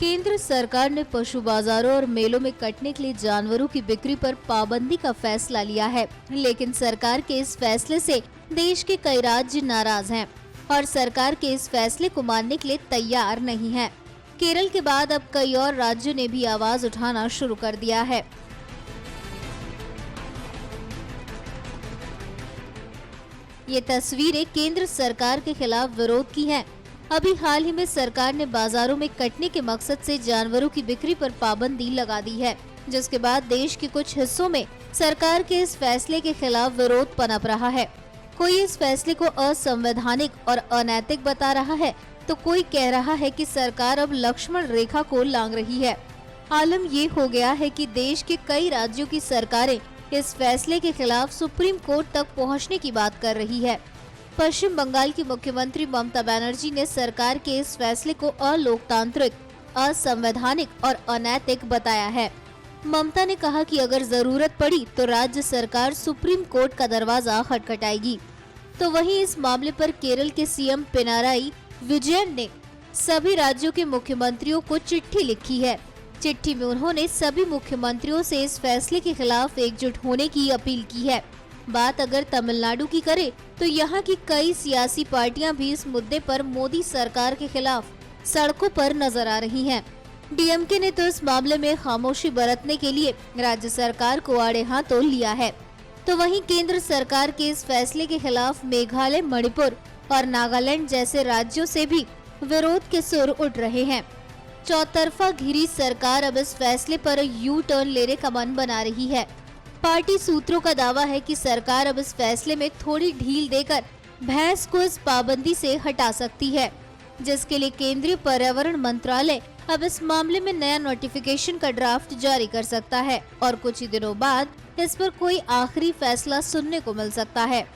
केंद्र सरकार ने पशु बाजारों और मेलों में कटने के लिए जानवरों की बिक्री पर पाबंदी का फैसला लिया है, लेकिन सरकार के इस फैसले से देश के कई राज्य नाराज हैं और सरकार के इस फैसले को मानने के लिए तैयार नहीं है। केरल के बाद अब कई और राज्यों ने भी आवाज उठाना शुरू कर दिया है। ये तस्वीरें केंद्र सरकार के खिलाफ विरोध की हैं। अभी हाल ही में सरकार ने बाजारों में कटने के मकसद से जानवरों की बिक्री पर पाबंदी लगा दी है, जिसके बाद देश के कुछ हिस्सों में सरकार के इस फैसले के खिलाफ विरोध पनप रहा है। कोई इस फैसले को असंवैधानिक और अनैतिक बता रहा है, तो कोई कह रहा है कि सरकार अब लक्ष्मण रेखा को लांघ रही है। आलम ये हो गया है कि देश के कई राज्यों की सरकारें इस फैसले के खिलाफ सुप्रीम कोर्ट तक पहुंचने की बात कर रही है। पश्चिम बंगाल की मुख्यमंत्री ममता बनर्जी ने सरकार के इस फैसले को अलोकतांत्रिक, असंवैधानिक और अनैतिक बताया है। ममता ने कहा कि अगर जरूरत पड़ी तो राज्य सरकार सुप्रीम कोर्ट का दरवाजा खटखटाएगी। तो वहीं इस मामले पर केरल के सीएम पिनाराई विजयन ने सभी राज्यों के मुख्यमंत्रियों को चिट्ठी लिखी है। चिट्ठी में उन्होंने सभी मुख्यमंत्रियों से इस फैसले के खिलाफ एकजुट होने की अपील की है। बात अगर तमिलनाडु की करें तो यहाँ की कई सियासी पार्टियां भी इस मुद्दे पर मोदी सरकार के खिलाफ सड़कों पर नजर आ रही हैं। डीएमके ने तो इस मामले में खामोशी बरतने के लिए राज्य सरकार को आड़े हाथों लिया है। तो वहीं केंद्र सरकार के इस फैसले के खिलाफ मेघालय, मणिपुर और नागालैंड जैसे राज्यों से भी विरोध के सुर उठ रहे हैं। चौतरफा घिरी सरकार अब इस फैसले पर यू टर्न लेने का मन बना रही है। पार्टी सूत्रों का दावा है कि सरकार अब इस फैसले में थोड़ी ढील देकर भैंस को इस पाबंदी से हटा सकती है, जिसके लिए केंद्रीय पर्यावरण मंत्रालय अब इस मामले में नया नोटिफिकेशन का ड्राफ्ट जारी कर सकता है और कुछ ही दिनों बाद इस पर कोई आखिरी फैसला सुनने को मिल सकता है।